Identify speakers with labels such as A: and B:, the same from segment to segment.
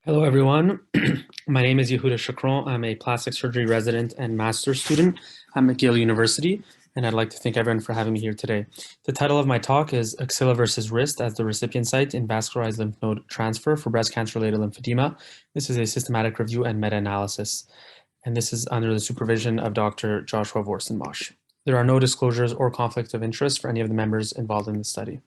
A: Hello, everyone. My name is Yehuda Chocron. I'm a plastic surgery resident and master's student at McGill University, and I'd like to thank everyone for having me here today. The title of my talk is Axilla versus Wrist as the Recipient Site in Vascularized Lymph Node Transfer for Breast Cancer-Related Lymphedema. This is a systematic review and meta-analysis, and this is under the supervision of Dr. Joshua Vorstenbosch. There are no disclosures or conflicts of interest for any of the members involved in the study.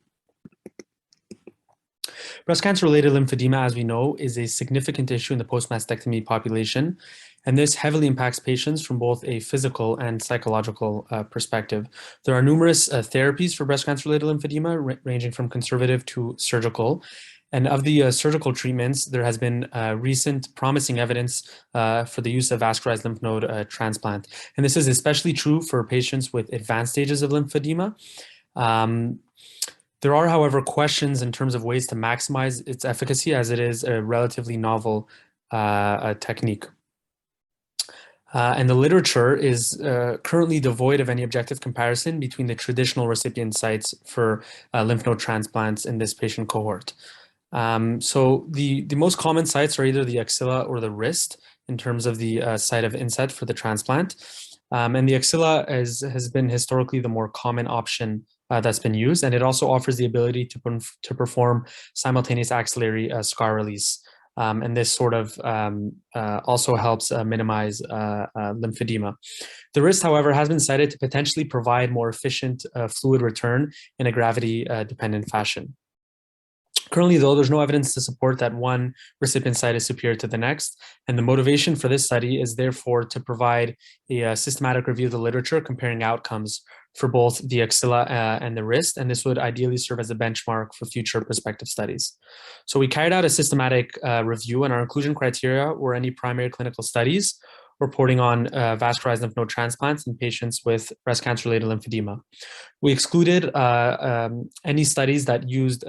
A: Breast cancer-related lymphedema, as we know, is a significant issue in the post-mastectomy population, and this heavily impacts patients from both a physical and psychological perspective. There are numerous therapies for breast cancer-related lymphedema, ranging from conservative to surgical. And of the surgical treatments, there has been recent promising evidence for the use of vascularized lymph node transplant. And this is especially true for patients with advanced stages of lymphedema. There are, however, questions in terms of ways to maximize its efficacy, as it is a relatively novel technique. And the literature is currently devoid of any objective comparison between the traditional recipient sites for lymph node transplants in this patient cohort. So the most common sites are either the axilla or the wrist in terms of the site of inset for the transplant. And the axilla has been historically the more common option that's been used, and it also offers the ability to perform simultaneous axillary scar release. And this sort of also helps minimize lymphedema. The wrist, however, has been cited to potentially provide more efficient fluid return in a gravity-dependent fashion. Currently, though, there's no evidence to support that one recipient site is superior to the next, and the motivation for this study is therefore to provide a systematic review of the literature comparing outcomes for both the axilla and the wrist, and this would ideally serve as a benchmark for future prospective studies. So we carried out a systematic review, and our inclusion criteria were any primary clinical studies reporting on vascularized lymph node transplants in patients with breast cancer-related lymphedema. We excluded any studies that used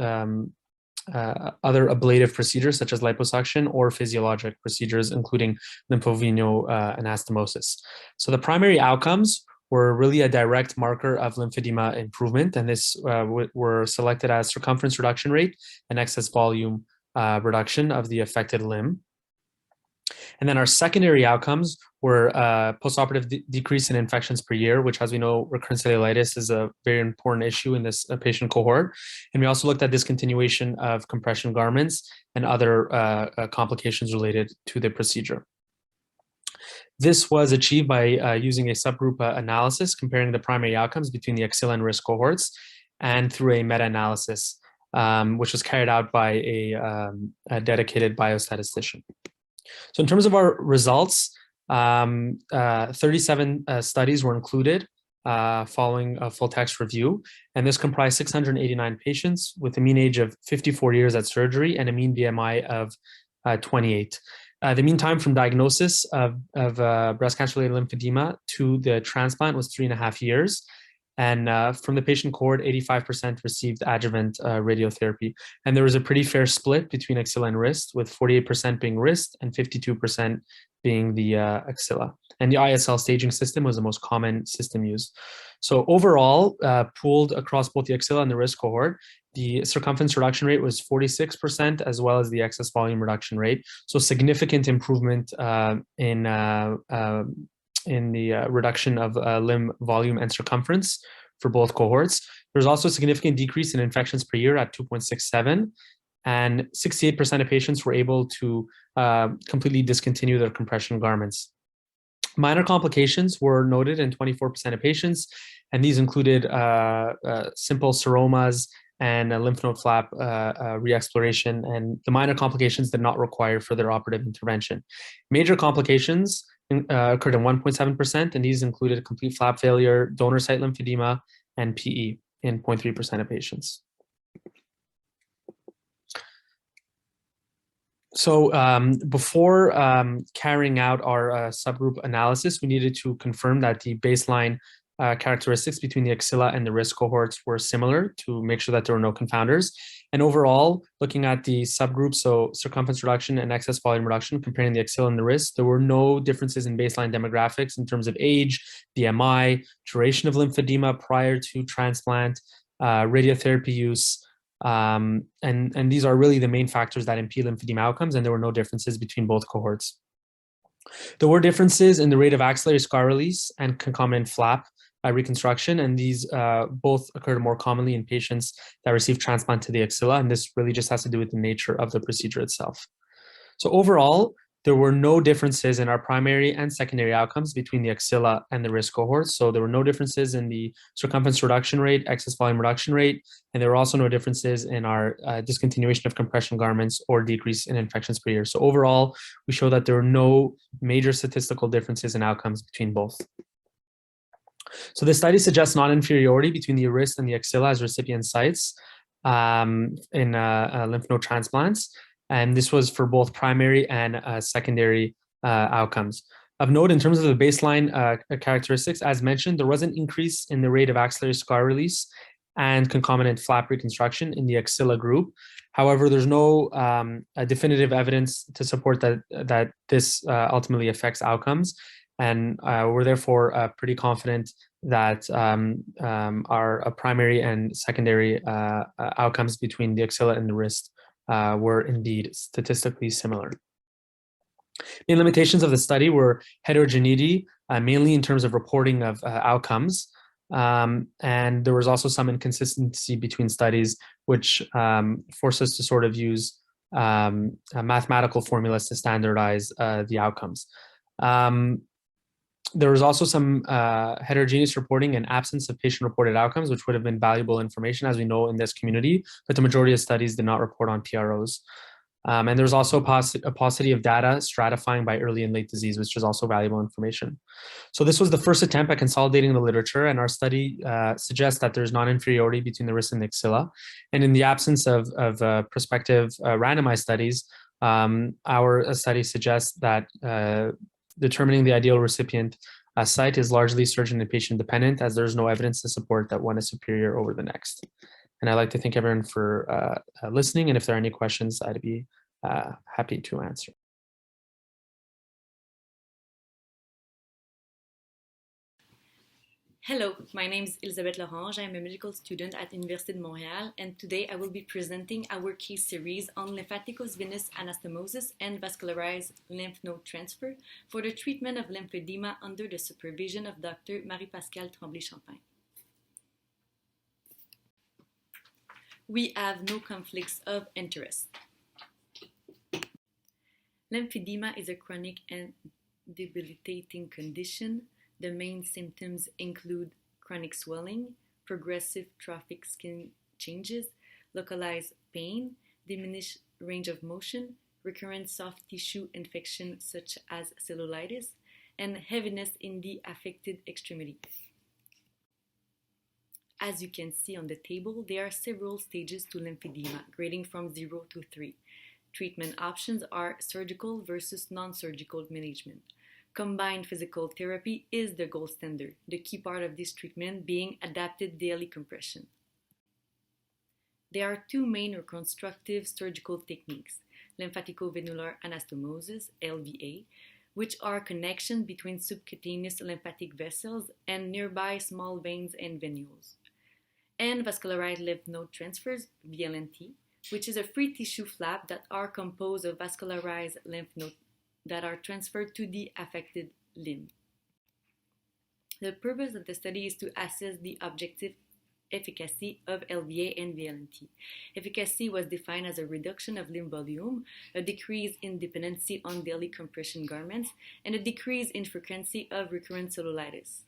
A: other ablative procedures such as liposuction or physiologic procedures, including lymphovenous So the primary outcomes were really a direct marker of lymphedema improvement, and this were selected as circumference reduction rate and excess volume reduction of the affected limb. And then our secondary outcomes were postoperative decrease in infections per year, which, as we know, recurrent cellulitis is a very important issue in this patient cohort. And we also looked at discontinuation of compression garments and other complications related to the procedure. This was achieved by using a subgroup analysis comparing the primary outcomes between the axilla and wrist cohorts, and through a meta-analysis, which was carried out by a dedicated biostatistician. So in terms of our results, 37 studies were included following a full text review, and this comprised 689 patients with a mean age of 54 years at surgery and a mean BMI of 28. The mean time from diagnosis of breast cancer-related lymphedema to the transplant was 3.5 years. And from the patient cohort, 85% received adjuvant radiotherapy. And there was a pretty fair split between axilla and wrist, with 48% being wrist and 52% being the axilla. And the ISL staging system was the most common system used. So overall, pooled across both the axilla and the wrist cohort, the circumference reduction rate was 46%, as well as the excess volume reduction rate. So significant improvement in the reduction of limb volume and circumference for both cohorts. There's also a significant decrease in infections per year at 2.67, and 68% of patients were able to completely discontinue their compression garments. Minor complications were noted in 24% of patients, and these included simple seromas and a lymph node flap re-exploration, and the minor complications did not require further operative intervention. Major complications occurred in 1.7%, and these included complete flap failure, donor site lymphedema, and PE in 0.3% of patients. So before carrying out our subgroup analysis, we needed to confirm that the baseline characteristics between the axilla and the wrist cohorts were similar to make sure that there were no confounders. And overall, looking at the subgroups, so circumference reduction and excess volume reduction, comparing the axilla and the wrist, there were no differences in baseline demographics in terms of age, BMI, duration of lymphedema prior to transplant, radiotherapy use, And these are really the main factors that impede lymphedema outcomes, and there were no differences between both cohorts. There were differences in the rate of axillary scar release and concomitant flap reconstruction, and these both occurred more commonly in patients that received transplant to the axilla, and this really just has to do with the nature of the procedure itself. So overall, there were no differences in our primary and secondary outcomes between the axilla and the risk cohorts. So there were no differences in the circumference reduction rate, excess volume reduction rate, and there were also no differences in our discontinuation of compression garments or decrease in infections per year. So overall, we show that there were no major statistical differences in outcomes between both. So the study suggests non-inferiority between the wrist and the axilla as recipient sites in lymph node transplants. And this was for both primary and secondary outcomes. Of note, in terms of the baseline characteristics, as mentioned, there was an increase in the rate of axillary scar release and concomitant flap reconstruction in the axilla group. However, there's no definitive evidence to support that this ultimately affects outcomes. And we're therefore pretty confident that our primary and secondary outcomes between the axilla and the wrist were indeed statistically similar. The limitations of the study were heterogeneity, mainly in terms of reporting of outcomes. And there was also some inconsistency between studies, which forced us to sort of use mathematical formulas to standardize the outcomes. There was also some heterogeneous reporting and absence of patient-reported outcomes, which would have been valuable information, as we know, in this community, but the majority of studies did not report on PROs. And there's also a paucity of data stratifying by early and late disease, which is also valuable information. So this was the first attempt at consolidating the literature, and our study suggests that there's non-inferiority between the wrist and the axilla. And in the absence of prospective randomized studies, our study suggests that determining the ideal recipient site is largely surgeon and patient dependent, as there's no evidence to support that one is superior over the next. And I'd like to thank everyone for listening, and if there are any questions, I'd be happy to answer.
B: Hello, my name is Elisabeth Lorange. I'm a medical student at Université de Montréal, and today I will be presenting our case series on lymphaticus venous anastomosis and vascularized lymph node transfer for the treatment of lymphedema under the supervision of Dr. Marie-Pascale Tremblay-Champagne. We have no conflicts of interest. Lymphedema is a chronic and debilitating condition. The main symptoms include chronic swelling, progressive trophic skin changes, localized pain, diminished range of motion, recurrent soft tissue infection such as cellulitis, and heaviness in the affected extremity. As you can see on the table, there are several stages to lymphedema, grading from 0 to 3. Treatment options are surgical versus non-surgical management. Combined physical therapy is the gold standard, the key part of this treatment being adapted daily compression. There are two main reconstructive surgical techniques, lymphaticovenular anastomosis, LVA, which are connections between subcutaneous lymphatic vessels and nearby small veins and venules, and vascularized lymph node transfers, VLNT, which is a free tissue flap that are composed of vascularized lymph nodes that are transferred to the affected limb. The purpose of the study is to assess the objective efficacy of LVA and VLNT. Efficacy was defined as a reduction of limb volume, a decrease in dependency on daily compression garments, and a decrease in frequency of recurrent cellulitis.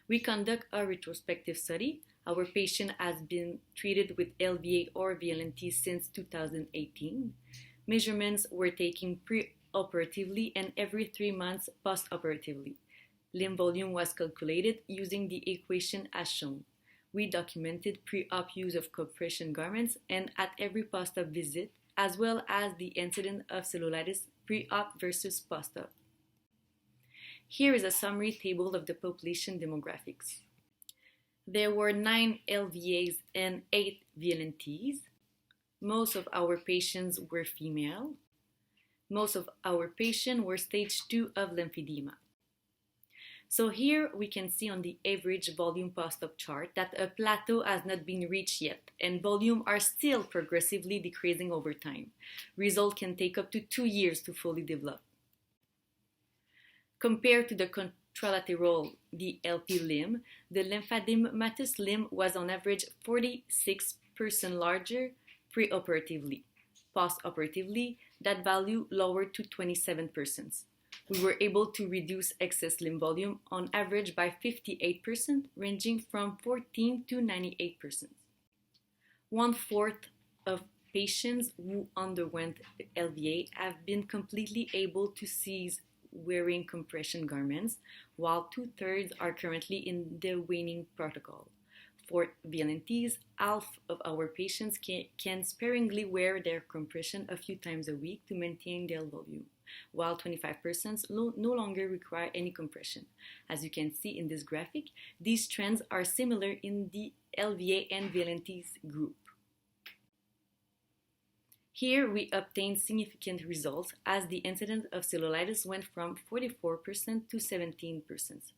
B: We conduct a retrospective study. Our patient has been treated with LVA or VLNT since 2018. Measurements were taken pre-operatively and every 3 months post-operatively. Limb volume was calculated using the equation as shown. We documented pre-op use of compression garments and at every post-op visit, as well as the incidence of cellulitis pre-op versus post-op. Here is a summary table of the population demographics. There were 9 LVAs and 8 VLNTs. Most of our patients were female. Most of our patients were stage 2 of lymphedema. So here we can see on the average volume post-op chart that a plateau has not been reached yet, and volume are still progressively decreasing over time. Result can take up to 2 years to fully develop. Compared to the contralateral VLP limb, the lymphadematous limb was on average 46% larger preoperatively. Post-operatively, that value lowered to 27%. We were able to reduce excess limb volume on average by 58%, ranging from 14 to 98%. 1/4 of patients who underwent LVA have been completely able to cease wearing compression garments, while 2/3 are currently in the weaning protocol. For VLNTs, half of our patients can sparingly wear their compression a few times a week to maintain their volume, while 25% no longer require any compression. As you can see in this graphic, these trends are similar in the LVA and VLNTs group. Here we obtained significant results as the incidence of cellulitis went from 44% to 17%.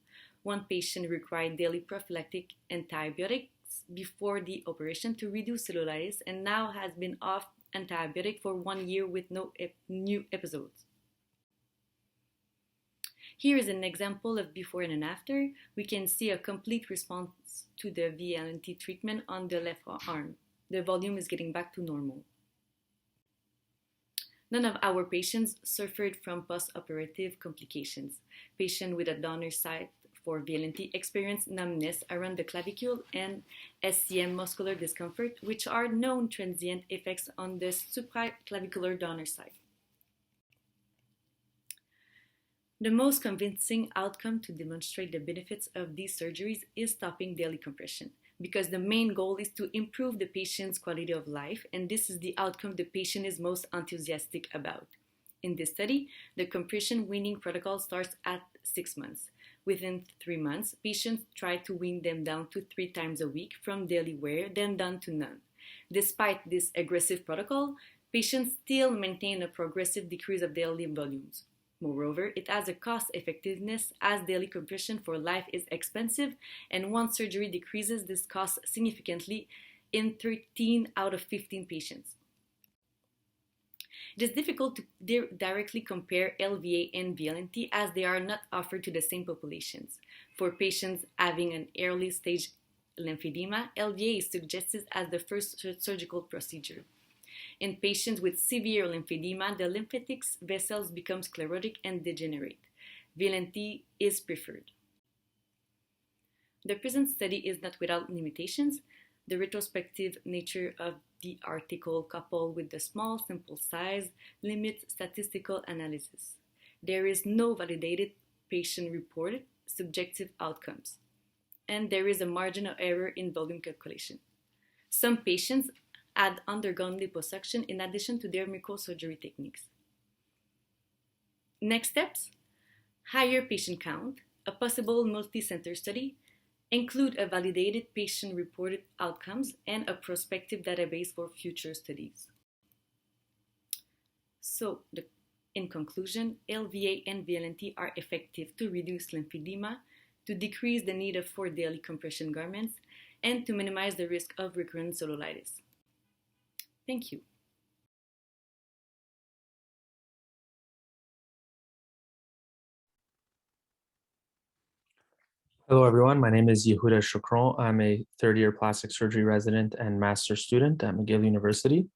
B: One patient required daily prophylactic antibiotics before the operation to reduce cellulitis and now has been off antibiotic for 1 year with no new episodes. Here is an example of before and after. We can see a complete response to the VLNT treatment on the left arm. The volume is getting back to normal. None of our patients suffered from post-operative complications. Patients with a donor site for VLNT experienced numbness around the clavicule and SCM muscular discomfort, which are known transient effects on the supraclavicular donor site. The most convincing outcome to demonstrate the benefits of these surgeries is stopping daily compression, because the main goal is to improve the patient's quality of life, and this is the outcome the patient is most enthusiastic about. In this study, the compression weaning protocol starts at 6 months. Within 3 months, patients try to wean them down to 3 times a week from daily wear, then down to none. Despite this aggressive protocol, patients still maintain a progressive decrease of daily volumes. Moreover, it has a cost effectiveness as daily compression for life is expensive, and once surgery decreases this cost significantly in 13 out of 15 patients. It is difficult to directly compare LVA and VLNT as they are not offered to the same populations. For patients having an early stage lymphedema, LVA is suggested as the first surgical procedure. In patients with severe lymphedema, the lymphatic vessels become sclerotic and degenerate. VLNT is preferred. The present study is not without limitations. The retrospective nature of the article, coupled with the small sample size, limits statistical analysis. There is no validated patient-reported subjective outcomes, and there is a margin of error in volume calculation. Some patients had undergone liposuction in addition to their microsurgery techniques. Next steps: higher patient count, a possible multi-center study, include a validated patient-reported outcomes, and a prospective database for future studies. So, in conclusion, LVA and VLNT are effective to reduce lymphedema, to decrease the need for daily compression garments, and to minimize the risk of recurrent cellulitis. Thank you.
A: Hello, everyone. My name is Yehuda Chocron. I'm a third-year plastic surgery resident and master's student at McGill University.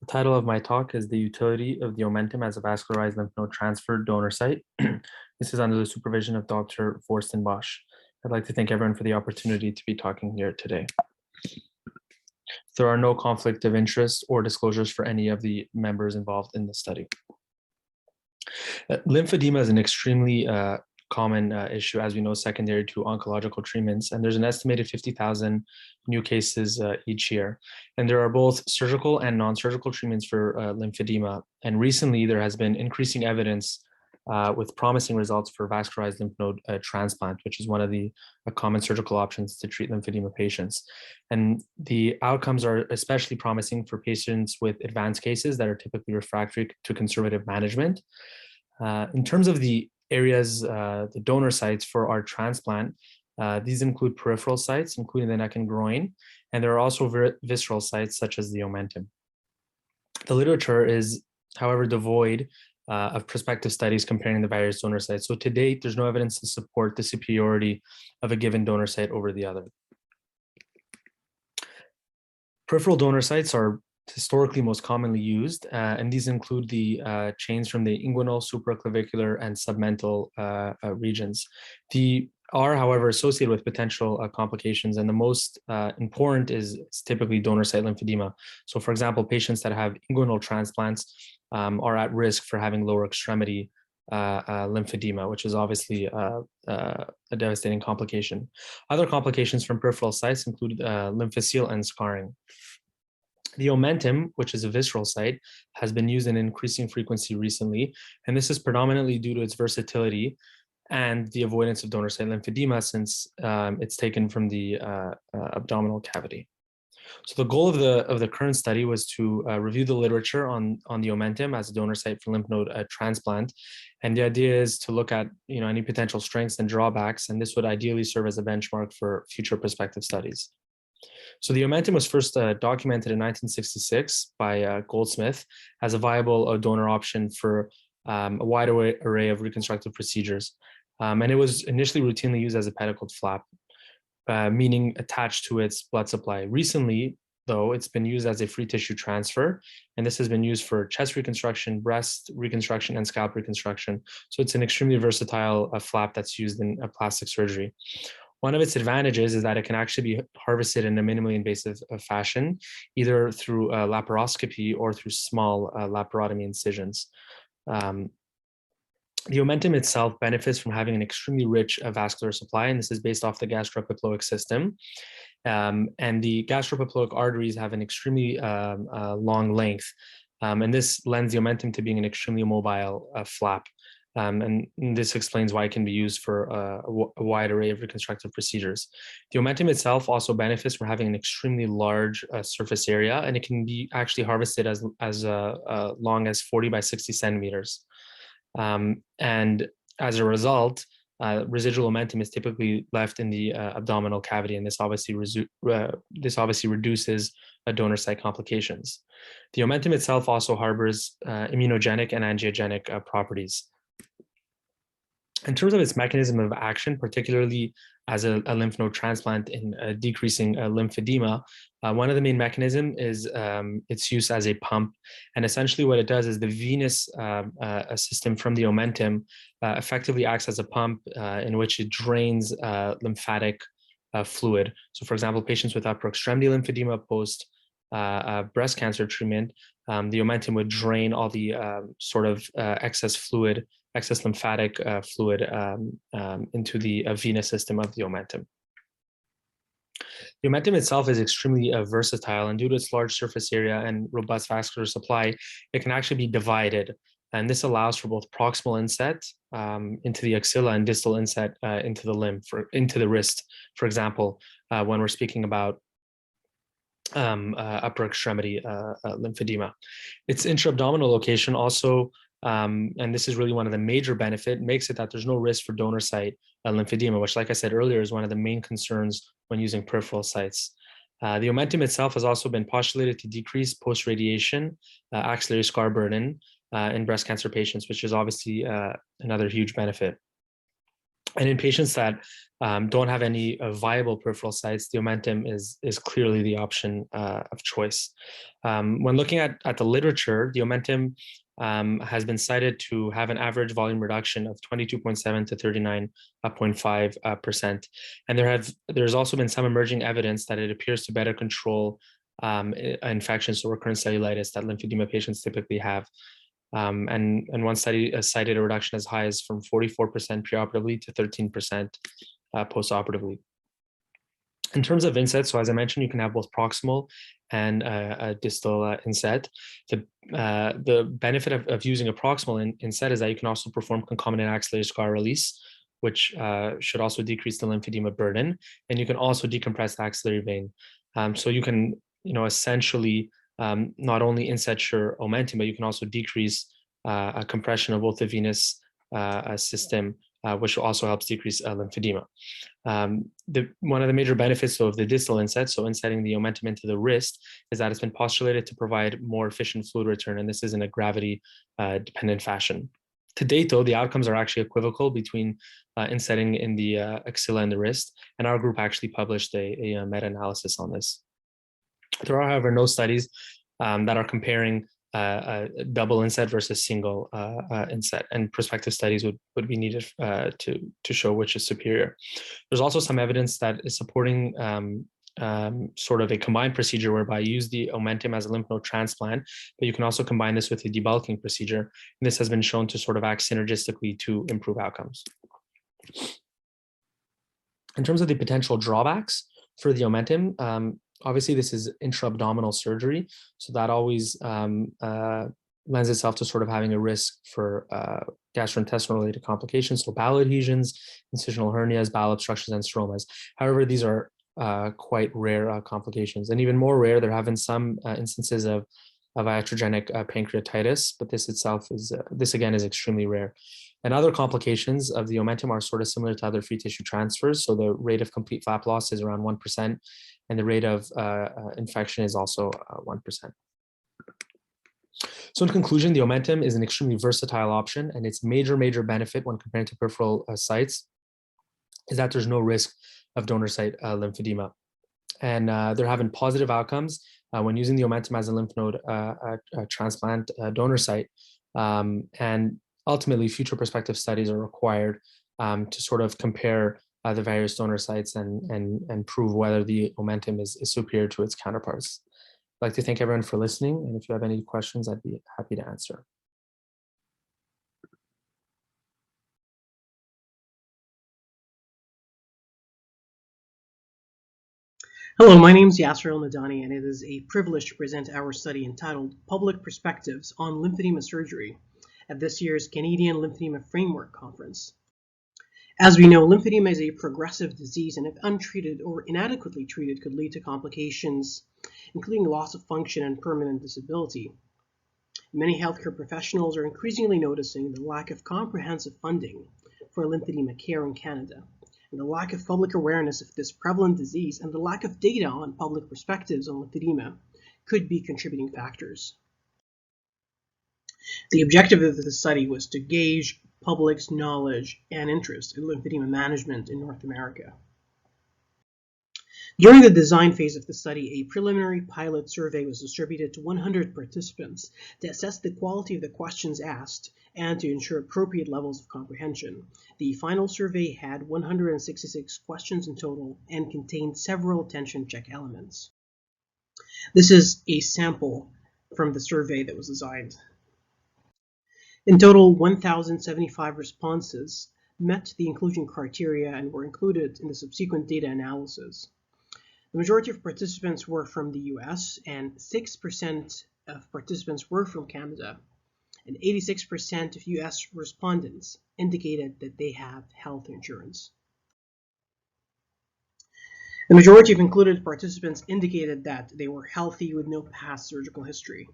A: The title of my talk is The Utility of the Omentum as a Vascularized Lymph Node Transfer Donor Site. This is under the supervision of Dr. Forstenbosch. I'd like to thank everyone for the opportunity to be talking here today. There are no conflict of interest or disclosures for any of the members involved in the study. Lymphedema is an extremely common issue, as we know, secondary to oncological treatments, and there's an estimated 50,000 new cases each year. And there are both surgical and non-surgical treatments for lymphedema. And recently, there has been increasing evidence with promising results for vascularized lymph node transplant, which is one of the common surgical options to treat lymphedema patients. And the outcomes are especially promising for patients with advanced cases that are typically refractory to conservative management. In terms of the areas, the donor sites for our transplant. These include peripheral sites, including the neck and groin, and there are also visceral sites such as the omentum. The literature is, however, devoid of prospective studies comparing the various donor sites. So to date, there's no evidence to support the superiority of a given donor site over the other. Peripheral donor sites are historically most commonly used, and these include the chains from the inguinal, supraclavicular, and submental regions. They are, however, associated with potential complications, and the most important is typically donor site lymphedema. So, for example, patients that have inguinal transplants are at risk for having lower extremity lymphedema, which is obviously a devastating complication. Other complications from peripheral sites include lymphocele and scarring. The omentum, which is a visceral site, has been used in increasing frequency recently, and this is predominantly due to its versatility and the avoidance of donor site lymphedema, since it's taken from the abdominal cavity. So the goal of the current study was to review the literature on the omentum as a donor site for lymph node transplant, and the idea is to look at any potential strengths and drawbacks, and this would ideally serve as a benchmark for future prospective studies. So the omentum was first documented in 1966 by Goldsmith as a viable donor option for a wide array of reconstructive procedures, and it was initially routinely used as a pedicled flap, meaning attached to its blood supply. Recently, though, it's been used as a free tissue transfer, and this has been used for chest reconstruction, breast reconstruction, and scalp reconstruction. So it's an extremely versatile flap that's used in plastic surgery. One of its advantages is that it can actually be harvested in a minimally invasive fashion, either through laparoscopy or through small laparotomy incisions. The omentum itself benefits from having an extremely rich vascular supply, and this is based off the gastroepiploic system. And the gastroepiploic arteries have an extremely long length, and this lends the omentum to being an extremely mobile flap. And this explains why it can be used for a wide array of reconstructive procedures. The omentum itself also benefits from having an extremely large surface area, and it can be actually harvested as long as 40 by 60 centimeters. And as a result, residual omentum is typically left in the abdominal cavity, and this obviously reduces donor site complications. The omentum itself also harbors immunogenic and angiogenic properties. In terms of its mechanism of action, particularly as a lymph node transplant in decreasing lymphedema, one of the main mechanisms is its use as a pump. And essentially what it does is the venous system from the omentum effectively acts as a pump in which it drains lymphatic fluid. So for example, patients with upper extremity lymphedema post breast cancer treatment, the omentum would drain all the excess lymphatic fluid into the venous system of the omentum. The omentum itself is extremely versatile, and due to its large surface area and robust vascular supply, it can actually be divided. And this allows for both proximal inset into the axilla and distal inset into the limb, into the wrist, for example, when we're speaking about upper extremity lymphedema. Its intra-abdominal location also, and this is really one of the major benefits, makes it that there's no risk for donor site lymphedema, which, like I said earlier, is one of the main concerns when using peripheral sites. The omentum itself has also been postulated to decrease post-radiation axillary scar burden in breast cancer patients, which is obviously another huge benefit. And in patients that don't have any viable peripheral sites, the omentum is clearly the option of choice. When looking at the literature, the omentum has been cited to have an average volume reduction of 22.7 to 39.5%. And there's also been some emerging evidence that it appears to better control infections or recurrent cellulitis that lymphedema patients typically have. And one study cited a reduction as high as from 44% preoperatively to 13% postoperatively. In terms of inset, so as I mentioned, you can have both proximal and a distal inset. The benefit of using a proximal inset is that you can also perform concomitant axillary scar release, which should also decrease the lymphedema burden, and you can also decompress the axillary vein. So you can, essentially not only inset your omentum, but you can also decrease a compression of both the venous system, which also helps decrease lymphedema. One of the major benefits of the distal inset, so insetting the omentum into the wrist, is that it's been postulated to provide more efficient fluid return, and this is in a gravity dependent fashion. To date, though, the outcomes are actually equivocal between insetting in the axilla and the wrist, and our group actually published a meta-analysis on this. There are, however, no studies that are comparing double inset versus single inset, and prospective studies would be needed to show which is superior. There's also some evidence that is supporting sort of a combined procedure whereby you use the omentum as a lymph node transplant, but you can also combine this with a debulking procedure. And this has been shown to sort of act synergistically to improve outcomes. In terms of the potential drawbacks for the omentum, obviously this is intra-abdominal surgery, so that always lends itself to sort of having a risk for gastrointestinal related complications, so bowel adhesions, incisional hernias, bowel obstructions, and stromas. However, these are quite rare complications, and even more rare, there have been some instances of iatrogenic pancreatitis, but this itself is this again is extremely rare. And other complications of the omentum are sort of similar to other free tissue transfers. So the rate of complete flap loss is around 1%, and the rate of infection is also 1%. So in conclusion, the omentum is an extremely versatile option, and its major benefit when comparing to peripheral sites is that there's no risk of donor site lymphedema. And there have been positive outcomes when using the omentum as a lymph node transplant donor site. And ultimately, future prospective studies are required to sort of compare the various donor sites and prove whether the omentum is superior to its counterparts. I'd like to thank everyone for listening, and if you have any questions, I'd be happy to answer.
C: Hello, my name is Yasser Almadani, and it is a privilege to present our study entitled Public Perspectives on Lymphedema Surgery at this year's Canadian Lymphedema Framework Conference. As we know, lymphedema is a progressive disease, and if untreated or inadequately treated, could lead to complications, including loss of function and permanent disability. Many healthcare professionals are increasingly noticing the lack of comprehensive funding for lymphedema care in Canada, and the lack of public awareness of this prevalent disease and the lack of data on public perspectives on lymphedema could be contributing factors. The objective of the study was to gauge public's knowledge and interest in lymphedema management in North America. During the design phase of the study, a preliminary pilot survey was distributed to 100 participants to assess the quality of the questions asked and to ensure appropriate levels of comprehension. The final survey had 166 questions in total and contained several attention check elements. This is a sample from the survey that was designed. In total, 1,075 responses met the inclusion criteria and were included in the subsequent data analysis. The majority of participants were from the US, and 6% of participants were from Canada, and 86% of US respondents indicated that they have health insurance. The majority of included participants indicated that they were healthy with no past surgical history.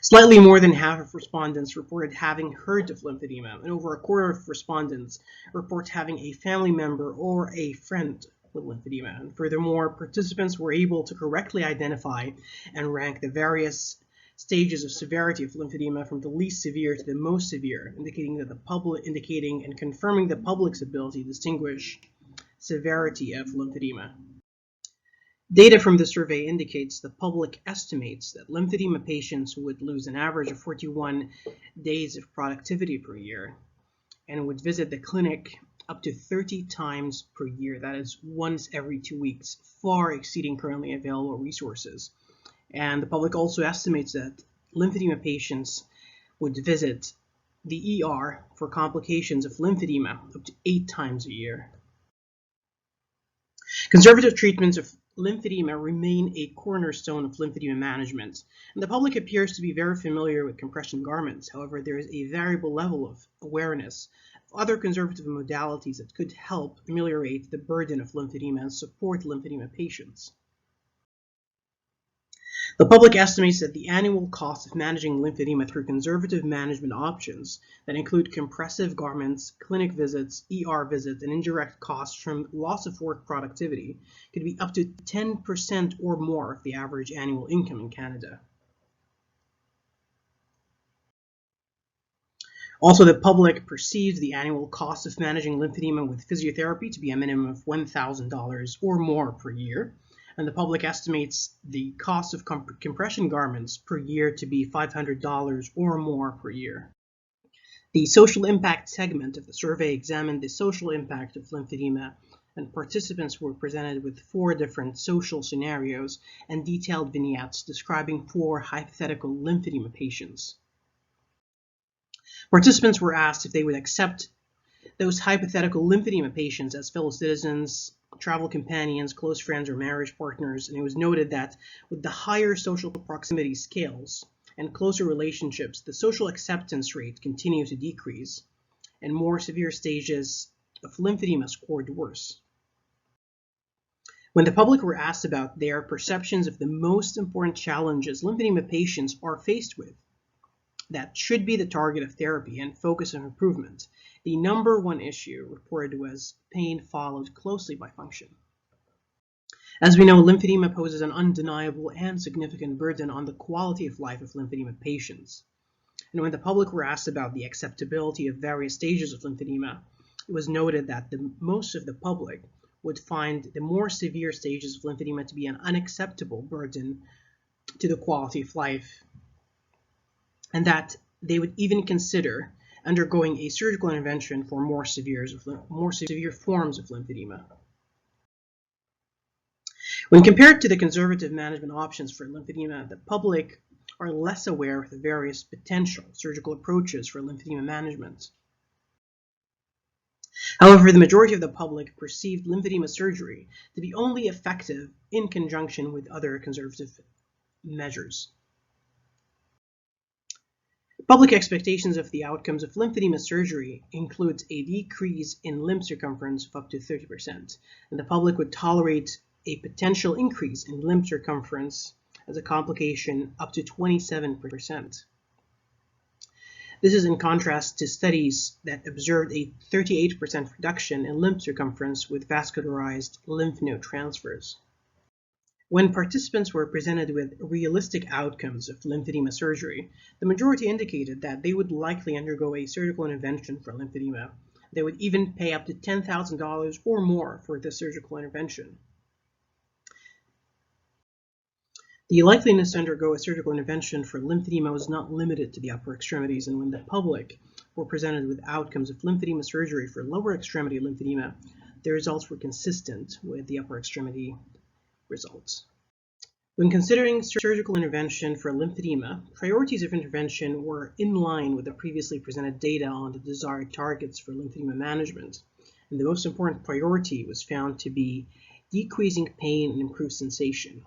C: Slightly more than half of respondents reported having heard of lymphedema, and over a quarter of respondents report having a family member or a friend with lymphedema. And furthermore, participants were able to correctly identify and rank the various stages of severity of lymphedema from the least severe to the most severe, indicating and confirming the public's ability to distinguish severity of lymphedema. Data from the survey indicates the public estimates that lymphedema patients would lose an average of 41 days of productivity per year and would visit the clinic up to 30 times per year. That is once every 2 weeks, far exceeding currently available resources. And the public also estimates that lymphedema patients would visit the ER for complications of lymphedema up to 8 times a year. Conservative treatments of lymphedema remain a cornerstone of lymphedema management, and the public appears to be very familiar with compression garments. However, there is a variable level of awareness of other conservative modalities that could help ameliorate the burden of lymphedema and support lymphedema patients. The public estimates that the annual cost of managing lymphedema through conservative management options that include compressive garments, clinic visits, ER visits, and indirect costs from loss of work productivity could be up to 10% or more of the average annual income in Canada. Also, the public perceives the annual cost of managing lymphedema with physiotherapy to be a minimum of $1,000 or more per year, and the public estimates the cost of compression garments per year to be $500 or more per year. The social impact segment of the survey examined the social impact of lymphedema, and participants were presented with 4 different social scenarios and detailed vignettes describing 4 hypothetical lymphedema patients. Participants were asked if they would accept those hypothetical lymphedema patients as fellow citizens, travel companions, close friends, or marriage partners, and it was noted that with the higher social proximity scales and closer relationships, the social acceptance rate continued to decrease, and more severe stages of lymphedema scored worse. When the public were asked about their perceptions of the most important challenges lymphedema patients are faced with, that should be the target of therapy and focus on improvement, the number 1 issue reported was pain followed closely by function. As we know, lymphedema poses an undeniable and significant burden on the quality of life of lymphedema patients. And when the public were asked about the acceptability of various stages of lymphedema, it was noted that most of the public would find the more severe stages of lymphedema to be an unacceptable burden to the quality of life, and that they would even consider undergoing a surgical intervention for more severe forms of lymphedema. When compared to the conservative management options for lymphedema, the public are less aware of the various potential surgical approaches for lymphedema management. However, the majority of the public perceived lymphedema surgery to be only effective in conjunction with other conservative measures. Public expectations of the outcomes of lymphedema surgery includes a decrease in limb circumference of up to 30%, and the public would tolerate a potential increase in limb circumference as a complication up to 27%. This is in contrast to studies that observed a 38% reduction in limb circumference with vascularized lymph node transfers. When participants were presented with realistic outcomes of lymphedema surgery, the majority indicated that they would likely undergo a surgical intervention for lymphedema. They would even pay up to $10,000 or more for this surgical intervention. The likeliness to undergo a surgical intervention for lymphedema was not limited to the upper extremities, and when the public were presented with outcomes of lymphedema surgery for lower extremity lymphedema, the results were consistent with the upper extremity results. When considering surgical intervention for lymphedema, priorities of intervention were in line with the previously presented data on the desired targets for lymphedema management, and the most important priority was found to be decreasing pain and improved sensation.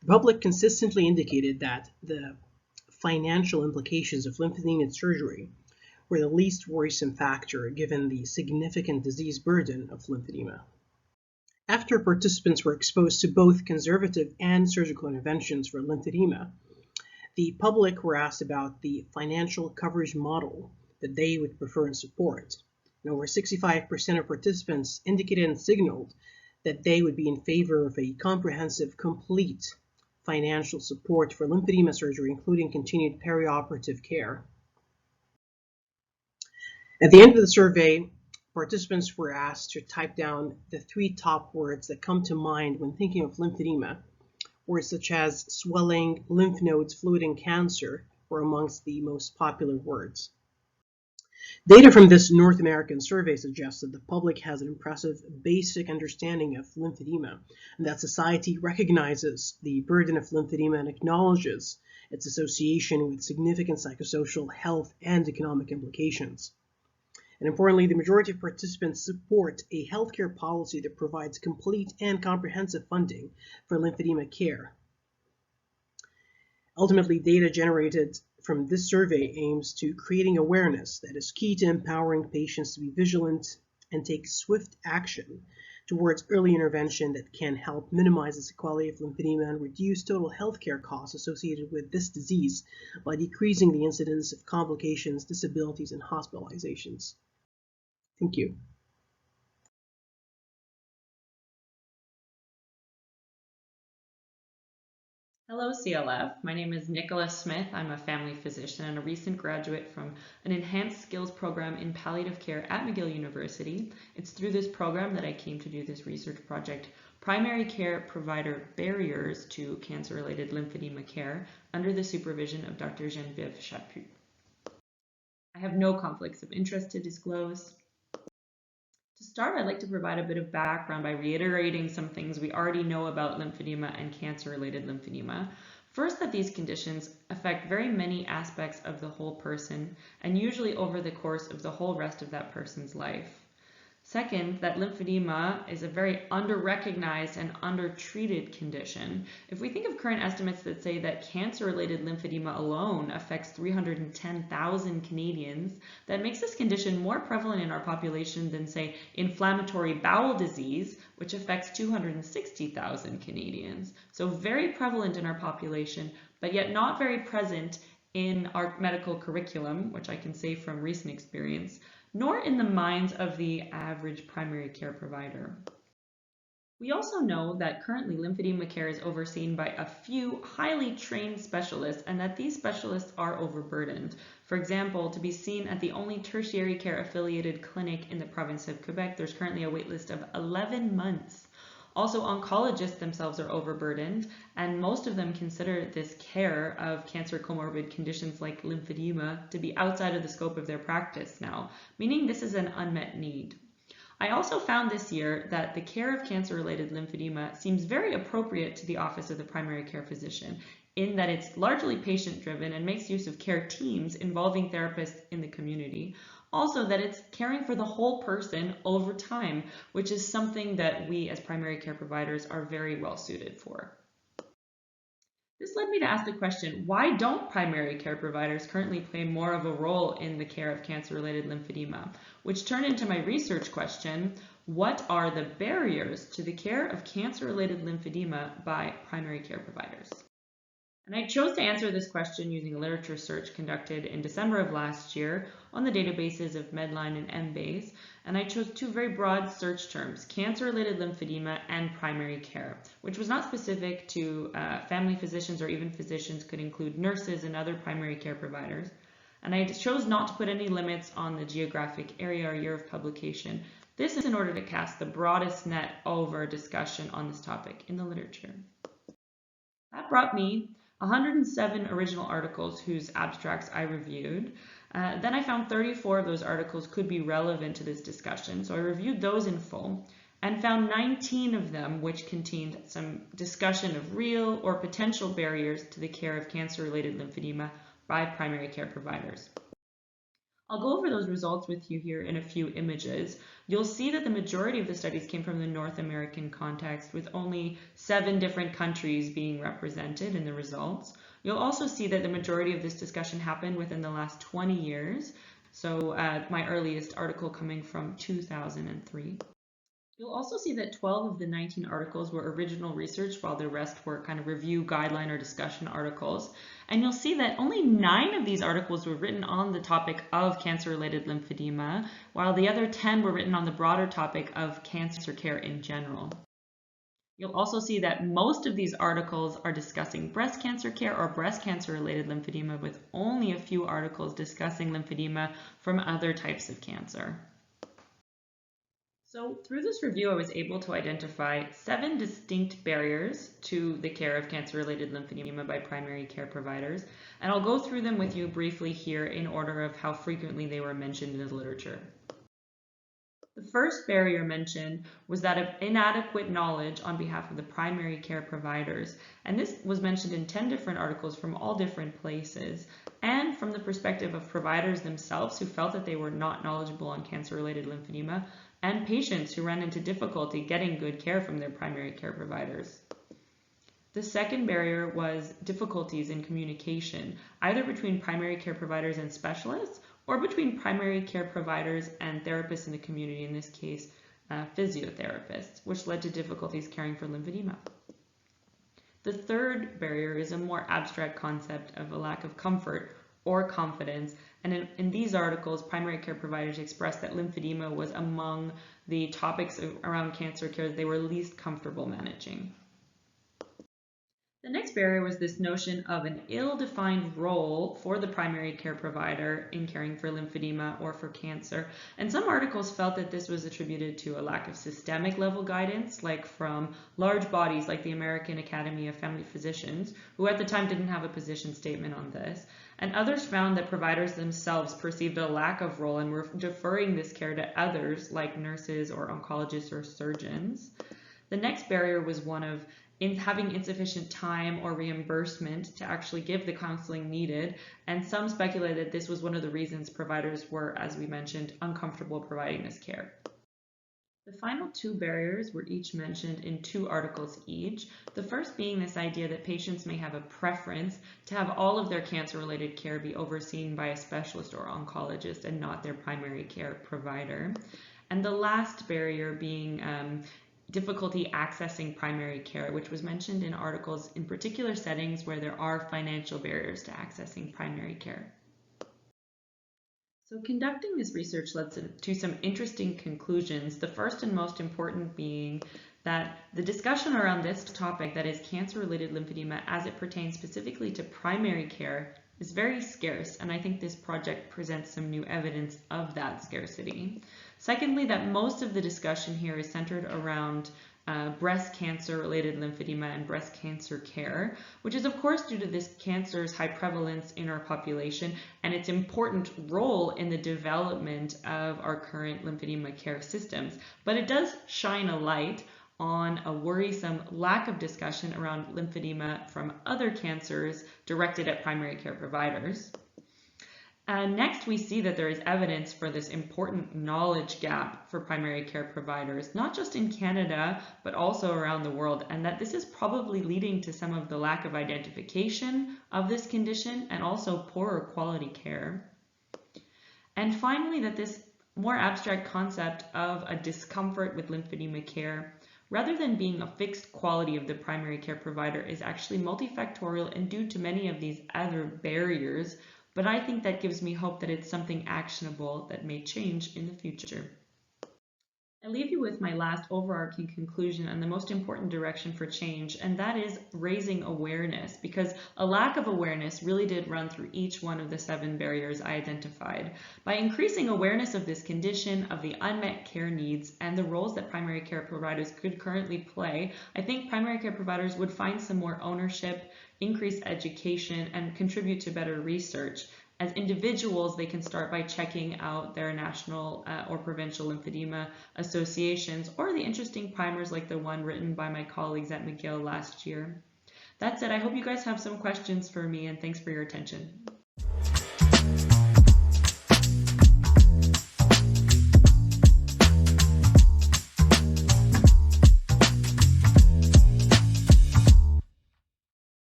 C: The public consistently indicated that the financial implications of lymphedema surgery were the least worrisome factor given the significant disease burden of lymphedema. After participants were exposed to both conservative and surgical interventions for lymphedema, the public were asked about the financial coverage model that they would prefer and support. And over 65% of participants indicated and signaled that they would be in favor of a comprehensive, complete financial support for lymphedema surgery, including continued perioperative care. At the end of the survey, participants were asked to type down the 3 top words that come to mind when thinking of lymphedema. Words such as swelling, lymph nodes, fluid, and cancer were amongst the most popular words. Data from this North American survey suggests that the public has an impressive basic understanding of lymphedema, and that society recognizes the burden of lymphedema and acknowledges its association with significant psychosocial, health, and economic implications. And importantly, the majority of participants support a healthcare policy that provides complete and comprehensive funding for lymphedema care. Ultimately, data generated from this survey aims to creating awareness that is key to empowering patients to be vigilant and take swift action towards early intervention that can help minimize the sequelae of lymphedema and reduce total healthcare costs associated with this disease by decreasing the incidence of complications, disabilities, and hospitalizations. Thank you.
D: Hello CLF, my name is Nicola Smith. I'm a family physician and a recent graduate from an enhanced skills program in palliative care at McGill University. It's through this program that I came to do this research project, Primary Care Provider Barriers to Cancer-Related Lymphedema Care, under the supervision of Dr. Geneviève Chaput. I have no conflicts of interest to disclose. To start, I'd like to provide a bit of background by reiterating some things we already know about lymphedema and cancer-related lymphedema. First, that these conditions affect very many aspects of the whole person and usually over the course of the whole rest of that person's life. Second, that lymphedema is a very under-recognized and under-treated condition. If we think of current estimates that say that cancer-related lymphedema alone affects 310,000 Canadians, that makes this condition more prevalent in our population than, say, inflammatory bowel disease, which affects 260,000 Canadians. So very prevalent in our population, but yet not very present in our medical curriculum, which I can say from recent experience, nor in the minds of the average primary care provider. We also know that currently lymphedema care is overseen by a few highly trained specialists and that these specialists are overburdened. For example, to be seen at the only tertiary care affiliated clinic in the province of Quebec, there's currently a waitlist of 11 months. Also, oncologists themselves are overburdened, and most of them consider this care of cancer comorbid conditions like lymphedema to be outside of the scope of their practice now, meaning this is an unmet need. I also found this year that the care of cancer-related lymphedema seems very appropriate to the office of the primary care physician, in that it's largely patient-driven and makes use of care teams involving therapists in the community. Also, that it's caring for the whole person over time, which is something that we as primary care providers are very well suited for. This led me to ask the question, why don't primary care providers currently play more of a role in the care of cancer-related lymphedema? Which turned into my research question, what are the barriers to the care of cancer-related lymphedema by primary care providers? And I chose to answer this question using a literature search conducted in December of last year on the databases of Medline and Embase, and I chose two very broad search terms, cancer-related lymphedema and primary care, which was not specific to family physicians or even physicians, could include nurses and other primary care providers. And I chose not to put any limits on the geographic area or year of publication. This is in order to cast the broadest net over discussion on this topic in the literature. That brought me 107 original articles whose abstracts I reviewed. Then I found 34 of those articles could be relevant to this discussion, so I reviewed those in full and found 19 of them which contained some discussion of real or potential barriers to the care of cancer-related lymphedema by primary care providers. I'll go over those results with you here in a few images. You'll see that the majority of the studies came from the North American context, with only 7 different countries being represented in the results. You'll also see that the majority of this discussion happened within the last 20 years, so my earliest article coming from 2003. You'll also see that 12 of the 19 articles were original research, while the rest were kind of review, guideline, or discussion articles. And you'll see that only 9 of these articles were written on the topic of cancer-related lymphedema, while the other 10 were written on the broader topic of cancer care in general. You'll also see that most of these articles are discussing breast cancer care or breast cancer-related lymphedema, with only a few articles discussing lymphedema from other types of cancer. So through this review, I was able to identify 7 distinct barriers to the care of cancer-related lymphedema by primary care providers, and I'll go through them with you briefly here in order of how frequently they were mentioned in the literature. The first barrier mentioned was that of inadequate knowledge on behalf of the primary care providers, and this was mentioned in 10 different articles from all different places, and from the perspective of providers themselves who felt that they were not knowledgeable on cancer-related lymphedema, and patients who ran into difficulty getting good care from their primary care providers. The second barrier was difficulties in communication, either between primary care providers and specialists, or between primary care providers and therapists in the community, in this case, physiotherapists, which led to difficulties caring for lymphedema. The third barrier is a more abstract concept of a lack of comfort or confidence, and in these articles, primary care providers expressed that lymphedema was among the topics around cancer care that they were least comfortable managing. The next barrier was this notion of an ill-defined role for the primary care provider in caring for lymphedema or for cancer. And some articles felt that this was attributed to a lack of systemic level guidance, like from large bodies like the American Academy of Family Physicians, who at the time didn't have a position statement on this. And others found that providers themselves perceived a lack of role and were deferring this care to others like nurses or oncologists or surgeons. The next barrier was one of having insufficient time or reimbursement to actually give the counseling needed, and some speculated this was one of the reasons providers were, as we mentioned, uncomfortable providing this care. The final two barriers were each mentioned in 2 articles each, the first being this idea that patients may have a preference to have all of their cancer-related care be overseen by a specialist or oncologist and not their primary care provider, and the last barrier being difficulty accessing primary care, which was mentioned in articles in particular settings where there are financial barriers to accessing primary care. So conducting this research led to some interesting conclusions, the first and most important being that the discussion around this topic, that is cancer-related lymphedema as it pertains specifically to primary care, is very scarce, and I think this project presents some new evidence of that scarcity. Secondly, that most of the discussion here is centered around breast cancer-related lymphedema and breast cancer care, which is of course due to this cancer's high prevalence in our population and its important role in the development of our current lymphedema care systems. But it does shine a light on a worrisome lack of discussion around lymphedema from other cancers directed at primary care providers. Next, we see that there is evidence for this important knowledge gap for primary care providers, not just in Canada, but also around the world, and that this is probably leading to some of the lack of identification of this condition and also poorer quality care. And finally, that this more abstract concept of a discomfort with lymphedema care, rather than being a fixed quality of the primary care provider, is actually multifactorial and due to many of these other barriers. But I think that gives me hope that it's something actionable that may change in the future. I leave you with my last overarching conclusion and the most important direction for change, and that is raising awareness, because a lack of awareness really did run through each one of the 7 barriers I identified. By increasing awareness of this condition, of the unmet care needs, and the roles that primary care providers could currently play, I think primary care providers would find some more ownership, increase education, and contribute to better research. As individuals, they can start by checking out their national or provincial lymphedema associations, or the interesting primers like the one written by my colleagues at McGill last year. That said, I hope you guys have some questions for me, and thanks for your attention.